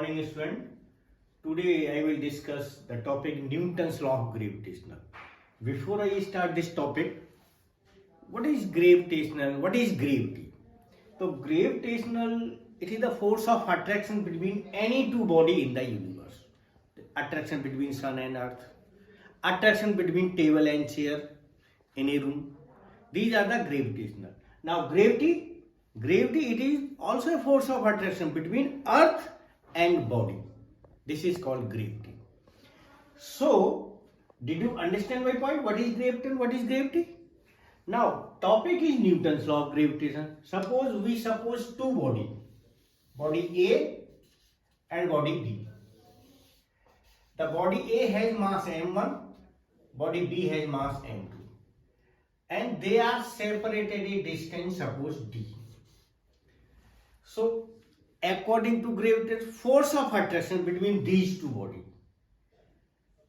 morning, student. Today I will discuss the topic Newton's law of gravitational. Before I start this topic, what is gravitational? What is gravity? So gravitational, it is the force of attraction between any two body in the universe. Attraction between sun and earth, attraction between table and chair in a room. These are the gravitational. Now gravity it is also a force of attraction between earth and body. This is called gravity. So did you understand my point? What is gravity and what is gravity? Now topic is Newton's law of gravitation. Suppose two body A and body B. The body A has mass m1, body B has mass m2, and they are separated a distance, suppose d. So according to gravitation, force of attraction between these two bodies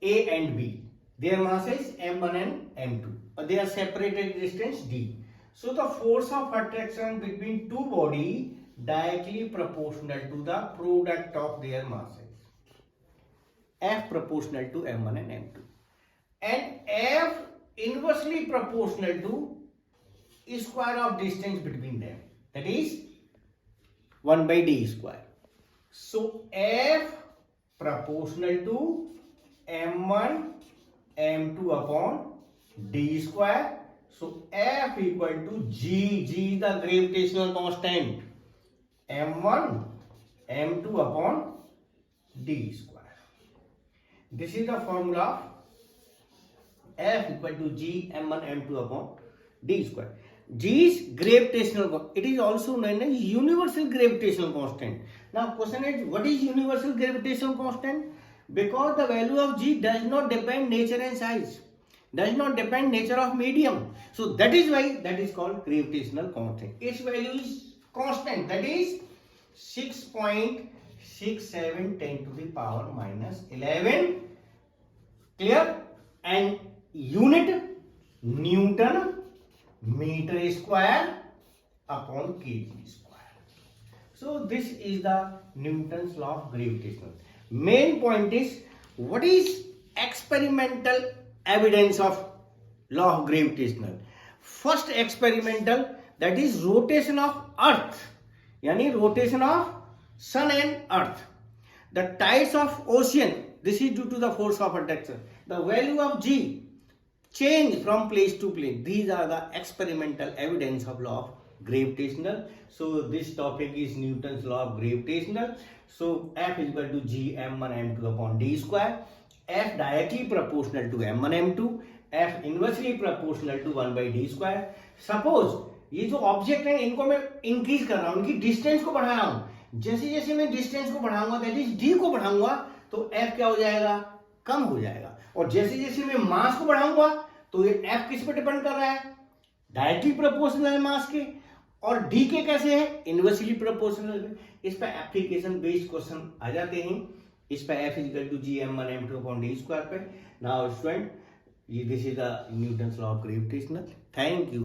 A and B, their masses m1 and m2, they are separated distance d. So the force of attraction between two bodies directly proportional to the product of their masses, F proportional to m1 and m2, and F inversely proportional to square of distance between them, that is 1 by d square. So F proportional to m1 m2 upon d square. So F equal to G is the gravitational constant, m1 m2 upon d square. This is the formula of F equal to G m1 m2 upon d square. G is gravitational. It is also known as universal gravitational constant. Now question is, what is universal gravitational constant? Because the value of G does not depend nature and size, does not depend nature of medium. So that is why that is called gravitational constant. Its value is constant, that is 6.67 10 to the power minus 11. Clear? And unit Newton meter square upon kg square. So this is the Newton's law of gravitation. Main point is, what is experimental evidence of law of gravitational? First experimental, that is rotation of earth, yani rotation of sun and earth. The tides of ocean, this is due to the force of attraction. The value of G change from place to place. These are the experimental evidence of law of gravitational. So this topic is Newton's law of gravitational. So F is equal to G m1 m2 upon d square. F directly proportional to m1 m2. F inversely proportional to 1 by d square. Suppose ये जो object है इनको मैं increase कर रहा हूँ, इनकी distance को बढ़ा रहा हूँ. जैसे जैसे मैं डिस्टेंस को बढ़ाऊंगा, दैट इज डी को बढ़ाऊंगा, तो एफ क्या हो जाएगा? कम हो जाएगा. और जैसे जैसे मैं मास को बढ़ाऊंगा तो ये एफ किस पे डिपेंड कर रहा है? डायरेक्टली प्रोपोर्शनल है मास के. और डी के कैसे है? Inversely proportional. इस पर एप्लीकेशन बेस्ड क्वेश्चन आ जाते हैं. इस पर F is equal to G m1 m2 upon d square पे. Now student, this is the Newton's law of gravitational. Thank you.